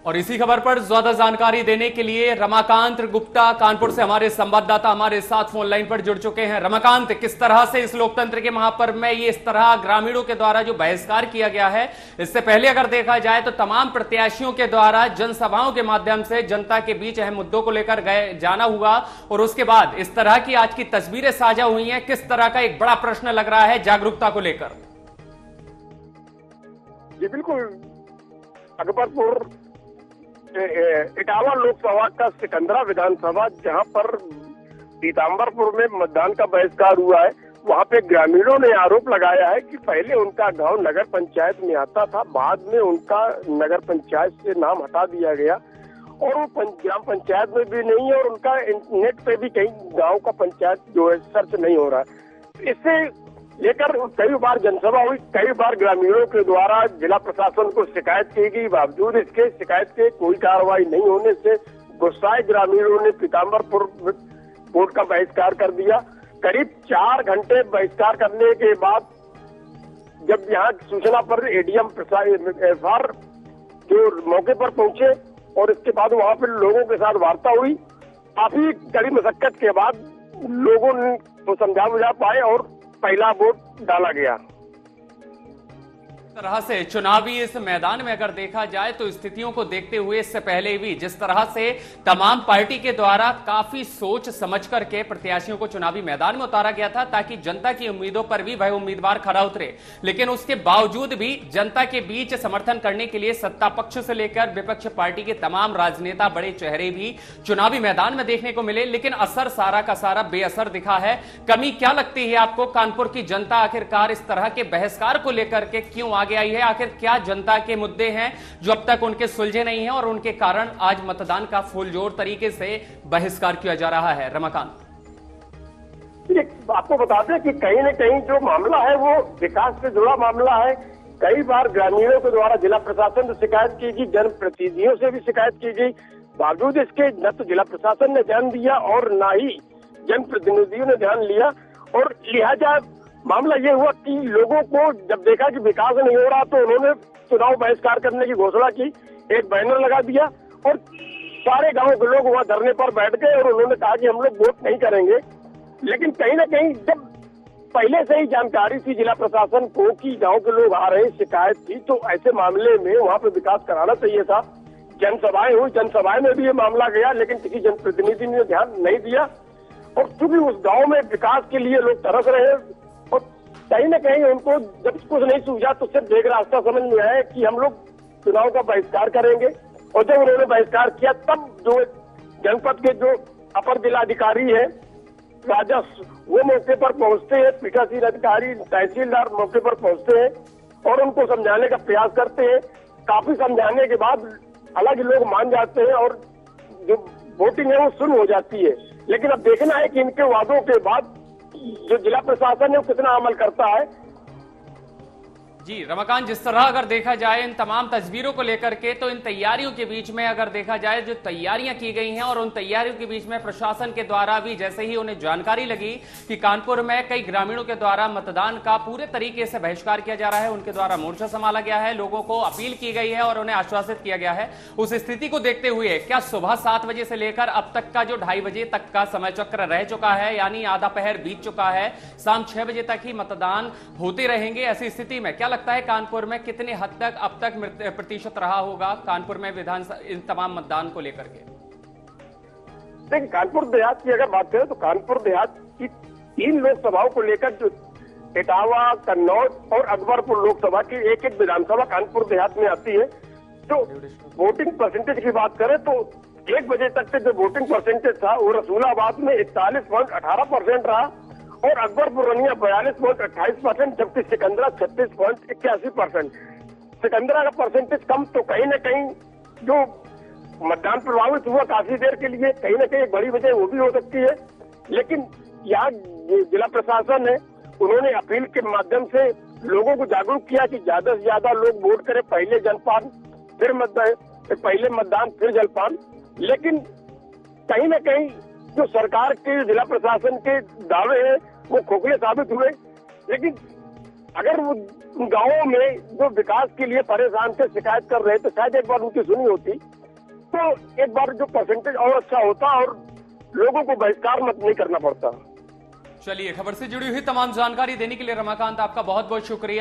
और इसी खबर पर ज्यादा जानकारी देने के लिए रमाकांत गुप्ता कानपुर से हमारे संवाददाता हमारे साथ फोन लाइन पर जुड़ चुके हैं। रमाकांत, किस तरह से इस लोकतंत्र के महापर्व में ये इस तरह ग्रामीणों के द्वारा जो बहिष्कार किया गया है, इससे पहले अगर देखा जाए तो तमाम प्रत्याशियों के द्वारा जनसभाओं के माध्यम से जनता के बीच अहम मुद्दों को लेकर गए जाना हुआ और उसके बाद इस तरह की आज की तस्वीरें साझा हुई हैं, किस तरह का एक बड़ा प्रश्न लग रहा है जागरूकता को लेकर? जी बिल्कुल, अकबरपुर इटावा लोकसभा का सिकंदरा विधानसभा जहां पर पीताम्बरपुर में मतदान का बहिष्कार हुआ है, वहां पे ग्रामीणों ने आरोप लगाया है कि पहले उनका गांव नगर पंचायत में आता था, बाद में उनका नगर पंचायत से नाम हटा दिया गया और वो ग्राम पंचायत में भी नहीं है और उनका इंटरनेट पे भी कहीं गांव का पंचायत जो है सर्च नहीं हो रहा है। इससे लेकर कई बार जनसभा हुई, कई बार ग्रामीणों के द्वारा जिला प्रशासन को शिकायत की गई, बावजूद इसके शिकायत के कोई कार्रवाई नहीं होने से गुस्साए ग्रामीणों ने पीताम्बरपुर बोर्ड का बहिष्कार कर दिया। करीब 4 घंटे बहिष्कार करने के बाद जब यहाँ सूचना पर एडीएम एफआर जो मौके पर पहुंचे और इसके बाद वहां पर लोगों के साथ वार्ता हुई, काफी कड़ी मशक्कत के बाद लोगों ने तो समझा बुझा पाए और पहला वोट डाला गया। तरह से चुनावी इस मैदान में अगर देखा जाए तो स्थितियों को देखते हुए इससे पहले भी जिस तरह से तमाम पार्टी के द्वारा काफी सोच समझ करके प्रत्याशियों को चुनावी मैदान में उतारा गया था ताकि जनता की उम्मीदों पर भी वह उम्मीदवार खरा उतरे, लेकिन उसके बावजूद भी जनता के बीच समर्थन करने के लिए सत्ता पक्ष से लेकर विपक्ष पार्टी के तमाम राजनेता, बड़े चेहरे भी चुनावी मैदान में देखने को मिले, लेकिन असर सारा का सारा बेअसर दिखा है। कमी क्या लगती है आपको? कानपुर की जनता आखिरकार इस तरह के बहिष्कार को लेकर के क्यों आगे आई है? आखिर क्या जनता के मुद्दे हैं जो अब तक उनके सुलझे नहीं हैं और उनके कारण आज मतदान का फुलजोर तरीके से बहिष्कार किया जा रहा है? रमाकांत, आपको बता दें कि कहीं न कहीं जो मामला है वो विकास से जुड़ा मामला है। कई बार ग्रामीणों के द्वारा जिला प्रशासन से शिकायत की गई, जनप्रतिनिधियों से भी शिकायत की गई, बावजूद इसके न तो जिला प्रशासन ने ध्यान दिया और न ही जनप्रतिनिधियों ने ध्यान लिया और लिहाजा मामला ये हुआ कि लोगों को जब देखा कि विकास नहीं हो रहा तो उन्होंने चुनाव बहिष्कार करने की घोषणा की, एक बैनर लगा दिया और सारे गांव के लोग वहां धरने पर बैठ गए और उन्होंने कहा कि हम लोग वोट नहीं करेंगे। लेकिन कहीं ना कहीं जब पहले से ही जानकारी थी जिला प्रशासन को कि गांव के लोग आ रहे, शिकायत थी, तो ऐसे मामले में वहां पे विकास कराना चाहिए था। जनसभाएं हुई, जनसभाएं में भी ये मामला गया, लेकिन किसी जनप्रतिनिधि ने ध्यान नहीं दिया और चूंकि उस गाँव में विकास के लिए लोग तरस रहे और कहीं न कहीं उनको जब कुछ नहीं सूझा तो सिर्फ एक रास्ता समझ में आया कि हम लोग चुनाव का बहिष्कार करेंगे। और जब उन्होंने बहिष्कार किया तब जो जनपद के जो अपर जिलाधिकारी है, राजस्व, वो मौके पर पहुंचते हैं, पीठासीन अधिकारी, तहसीलदार मौके पर पहुंचते हैं और उनको समझाने का प्रयास करते हैं। काफी समझाने के बाद हालांकि लोग मान जाते हैं और जो वोटिंग है वो शुरू हो जाती है। लेकिन अब देखना है कि इनके वादों के बाद जो जिला प्रशासन है वो कितना अमल करता है। जी रमाकांत, जिस तरह अगर देखा जाए इन तमाम तस्वीरों को लेकर के, तो इन तैयारियों के बीच में अगर देखा जाए जो तैयारियां की गई हैं और उन तैयारियों के बीच में प्रशासन के द्वारा भी जैसे ही उन्हें जानकारी लगी कि कानपुर में कई ग्रामीणों के द्वारा मतदान का पूरे तरीके से बहिष्कार किया जा रहा है, उनके द्वारा मोर्चा संभाला गया है, लोगों को अपील की गई है और उन्हें आश्वासित किया गया है। उस स्थिति को देखते हुए क्या सुबह 7 बजे से लेकर अब तक का जो 2:30 बजे तक का समय चक्र रह चुका है, यानी आधा पहर बीत चुका है, शाम 6 बजे तक ही मतदान होते रहेंगे, ऐसी स्थिति में क्या लगता है कानपुर में कितने हद तक अब तक प्रतिशत रहा होगा कानपुर में इन तमाम मतदान को लेकर के? देखिए, कानपुर देहात की अगर बात करें तो कानपुर देहात की 3 लोकसभाओं को लेकर जो इटावा, कन्नौज और अकबरपुर लोकसभा की एक एक विधानसभा कानपुर देहात में आती है। तो वोटिंग परसेंटेज की बात करें तो 1 बजे तक से जो वोटिंग परसेंटेज था वो रसूलाबाद में 41.18% रहा और अकबरपुर रनिया 42.28%, जबकि सिकंदरा 36.81%। सिकंदरा का परसेंटेज कम तो कहीं न कहीं जो मतदान प्रभावित हुआ काफी देर के लिए, कहीं न कहीं एक बड़ी वजह वो भी हो सकती है। लेकिन यहाँ जिला प्रशासन है, उन्होंने अपील के माध्यम से लोगों को जागरूक किया कि ज्यादा से ज्यादा लोग वोट करें, पहले जलपान फिर मतदान, पहले मतदान फिर जलपान। लेकिन कहीं न कहीं जो सरकार के, जिला प्रशासन के दावे हैं वो खोखले साबित हुए। लेकिन अगर वो उन गाँवों में जो विकास के लिए परेशान थे, शिकायत कर रहे थे, शायद एक बार उनकी सुनी होती तो एक बार जो परसेंटेज और अच्छा होता और लोगों को बहिष्कार मत नहीं करना पड़ता। चलिए, खबर से जुड़ी हुई तमाम जानकारी देने के लिए रमाकांत आपका बहुत बहुत शुक्रिया।